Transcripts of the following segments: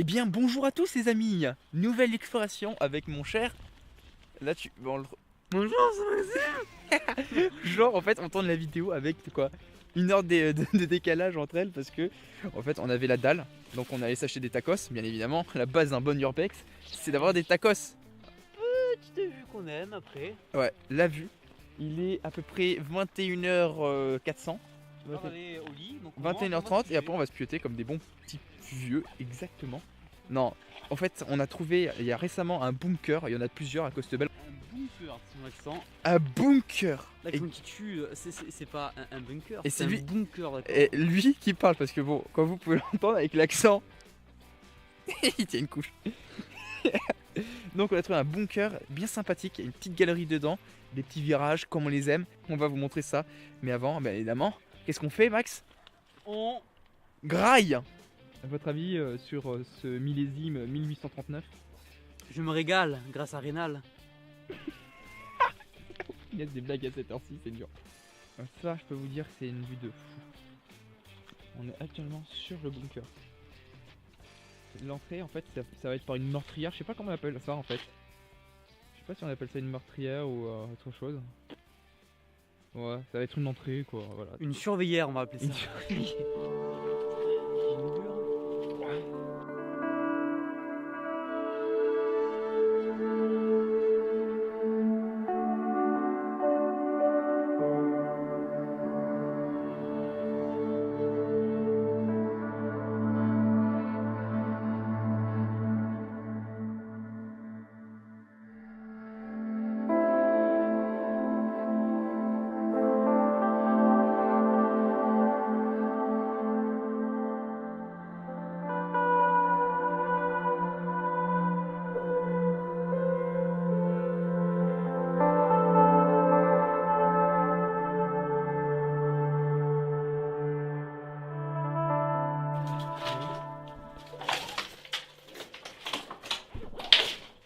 Eh bien, bonjour à tous les amis. Nouvelle exploration avec mon cher. Là, bonjour, c'est Maxime. Genre, en fait, on tourne la vidéo avec quoi, une heure de décalage entre elles parce que, en fait, on avait la dalle. Donc, on allait s'acheter des tacos, bien évidemment. La base d'un bon urbex, c'est d'avoir des tacos. Petite vue qu'on aime après. Ouais, la vue. Il est à peu près 21h400. On va aller au lit. Donc on 21h30 et après on va se pioter comme des bons petits vieux, exactement. Non, en fait on a trouvé il y a récemment un bunker, il y en a plusieurs à Costebel. un bunker, son accent. Un bunker. L'accent qui tue, c'est pas un bunker, Et c'est c'est un lui- bunker, d'accord. Et lui qui parle parce que bon, quand vous pouvez l'entendre avec l'accent, il tient une couche. Donc on a trouvé un bunker bien sympathique, il y a une petite galerie dedans, des petits virages comme on les aime. On va vous montrer ça. Mais avant, bien évidemment, qu'est-ce qu'on fait Max? On Graille. À votre avis sur ce millésime 1839? Je me régale grâce à Rénal. Il y a des blagues à cette heure-ci, c'est dur. Ça, je peux vous dire que c'est une vue de fou. On est actuellement sur le bunker. L'entrée, en fait, ça va être par une meurtrière. Je sais pas comment on appelle ça, en fait. Je sais pas si on appelle ça une meurtrière ou autre chose. Ouais, ça va être une entrée, quoi. Voilà. Une surveillère, on va appeler ça. Une surveillère.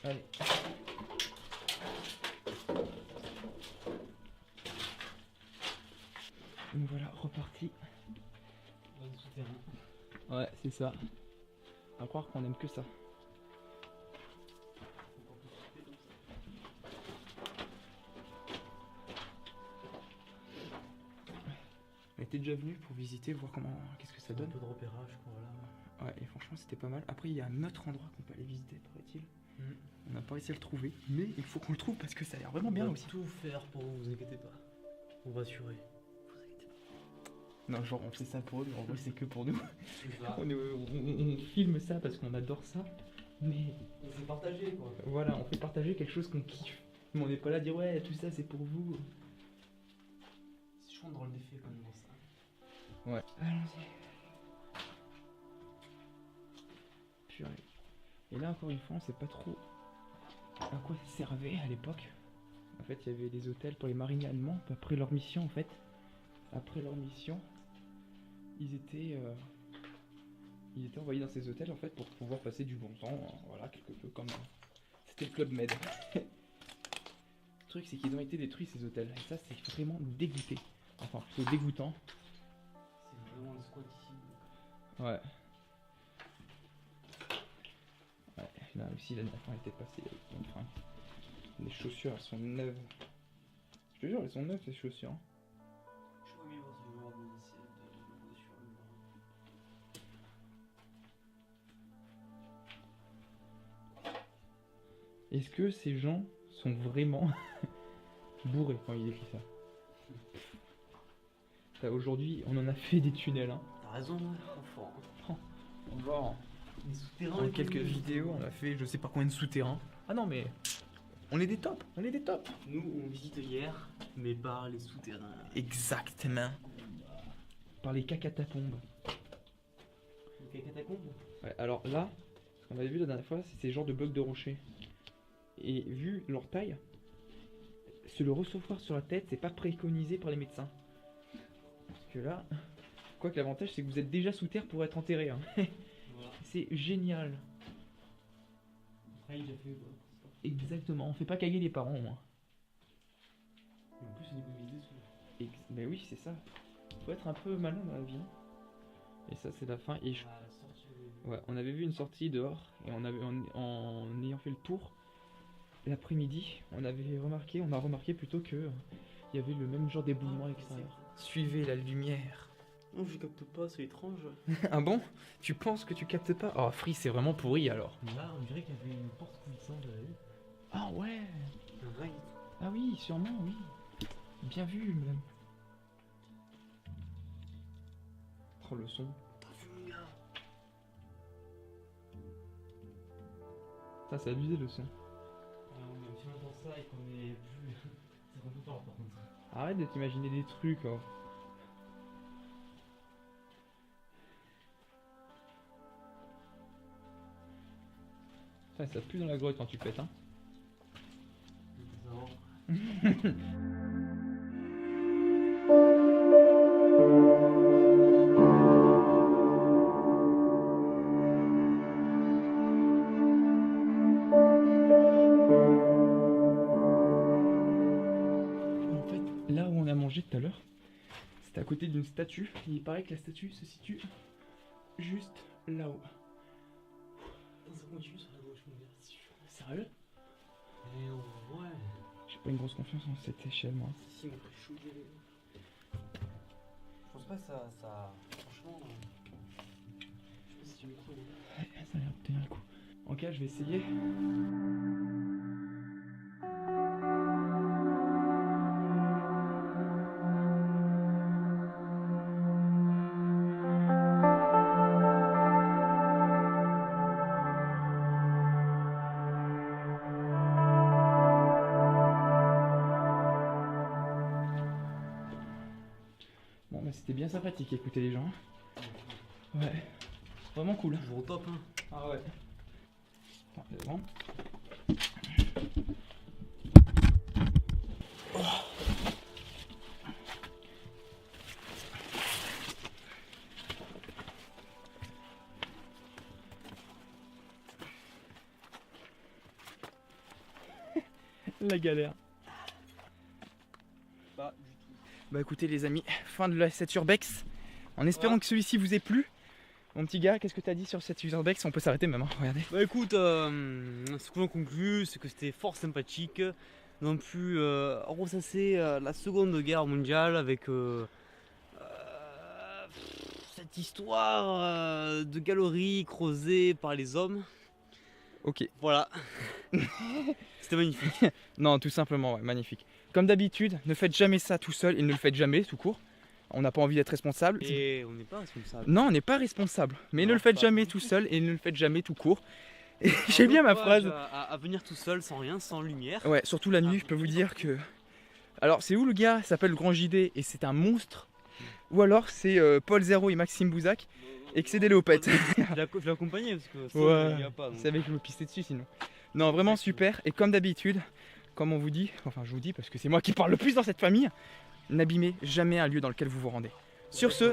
Allez. Donc voilà, reparti. Ouais, c'est ça. À croire qu'on aime que ça. On était déjà venu pour visiter, voir comment, qu'est-ce que ça donne. Un peu de repérage, quoi, là. Ouais, et franchement, c'était pas mal. Après, il y a un autre endroit qu'on peut aller visiter, paraît-il. On n'a pas réussi à le trouver, mais il faut qu'on le trouve parce que ça a l'air vraiment bien On va aussi. tout faire pour vous inquiétez pas. On va assurer. Non, genre, on fait ça pour eux, mais en vrai, c'est que pour nous. C'est ça. On filme ça parce qu'on adore ça, mais On s'est partagé, quoi. voilà, on fait partager quelque chose qu'on kiffe. Mais on n'est pas là à dire ouais, tout ça c'est pour vous. C'est chaud dans le défi, quand même, dans ça. Ouais. Allons-y. Purée. Et là, encore une fois, on sait pas trop à quoi ça servait à l'époque. En fait, il y avait des hôtels pour les mariniers allemands. Après leur mission, en fait, ils étaient envoyés dans ces hôtels en fait pour pouvoir passer du bon temps. Voilà, quelque peu comme c'était le Club Med. Le truc, c'est qu'ils ont été détruits ces hôtels. Et ça, c'est vraiment dégoûté. Enfin, plutôt dégoûtant. C'est vraiment un squat ici. Ouais. Ouais, là aussi la dernière fois elle était passée avec mon fringue. Les chaussures elles sont neuves. Je te jure elles sont neuves ces chaussures. Hein. Je vois mieux voir ce genre de sur le Est-ce que ces gens sont vraiment bourrés quand ils écrivent ça? Aujourd'hui on en a fait des tunnels hein. T'as raison, enfant. On va en Les souterrains. dans quelques vidéos on a fait je sais pas combien de souterrains. Ah non mais on est des tops, on est des tops. Nous, on visite hier, mais par les souterrains. Exactement. Par les cacatapombes. Les catacombes. Ouais, alors là, ce qu'on avait vu la dernière fois, c'est ces genres de blocs de rochers. Et vu leur taille, se le recevoir sur la tête, c'est pas préconisé par les médecins. Parce que là, quoique l'avantage, c'est que vous êtes déjà sous terre pour être enterré. Hein. Voilà. C'est génial. Après, il a fait quoi. Exactement, on fait pas caguer les parents au moins. Et en plus, on économise des sous. Mais oui, c'est ça. Faut être un peu malin dans la vie. Et ça, c'est la fin. Et je... Ouais, on avait vu une sortie dehors et en ayant fait le tour l'après-midi, on a remarqué plutôt que il y avait le même genre d'éboulement à l'extérieur. Suivez la lumière. Non, je capte pas, c'est étrange. Ah bon? Tu penses que tu captes pas? Oh, Free, c'est vraiment pourri alors. Là, on dirait qu'il y avait une porte coulissante de la vue. Ah ouais. Ouais. Ah oui, sûrement, oui. Bien vu, même. Oh, le son. T'as vu, mon gars? Ça, c'est abusé le son. Mais si on entend ça et qu'on est plus. C'est un peu fort par contre. Arrête de t'imaginer des trucs. Oh. Ça pue dans la grotte quand tu pètes, hein. En fait, là où on a mangé tout à l'heure, c'était à côté d'une statue. Et il paraît que la statue se situe juste là-haut. Ça continue sur la gauche, mon gars, c'est sûr. Sérieux? Ouais. J'ai pas une grosse confiance en cette échelle, moi. Si, mais chaud. Je pense pas que ça. Franchement. Je sais pas si tu me crois. Ouais, ça a l'air de tenir le coup. Ok, je vais essayer. Bon, bah c'était bien sympathique écouter les gens. Ouais, vraiment cool. Toujours au top, hein. Ah ouais. Attends, devant. La galère. Pas du tout. Bah écoutez les amis, fin de cette urbex. En espérant que celui-ci vous ait plu. Mon petit gars, qu'est-ce que t'as dit sur cette urbex? On peut s'arrêter même, hein. Regardez. Bah écoute, ce que l'on conclut, c'est que c'était fort sympathique. Non plus ressasser la Seconde Guerre mondiale avec cette histoire de galeries creusées par les hommes. Ok. Voilà. C'était magnifique. Non, tout simplement, ouais, magnifique. Comme d'habitude, ne faites jamais ça tout seul et ne le faites jamais tout court. On n'a pas envie d'être responsable. Et on n'est pas responsable. Non, on n'est pas responsable. Mais Non, ne le faites pas jamais du tout tout. seul et ne le faites jamais tout court. Et j'ai bien ma phrase. À venir tout seul, sans rien, sans lumière. Ouais, surtout la nuit, je peux vous dire que. Alors, c'est où le gars? Il s'appelle le Grand JD et c'est un monstre. Ou alors c'est Paul Zéro et Maxime Bouzac et que c'est des léopettes. Je l'ai accompagné parce que ça, Ouais, il y a pas. Donc. c'est avec que je me pistais dessus sinon. Non, vraiment super. Et comme d'habitude, comme on vous dit, enfin je vous dis parce que c'est moi qui parle le plus dans cette famille, n'abîmez jamais un lieu dans lequel vous vous rendez. Sur ce,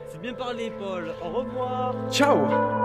C'est bien parlé, Paul. Au revoir. ciao!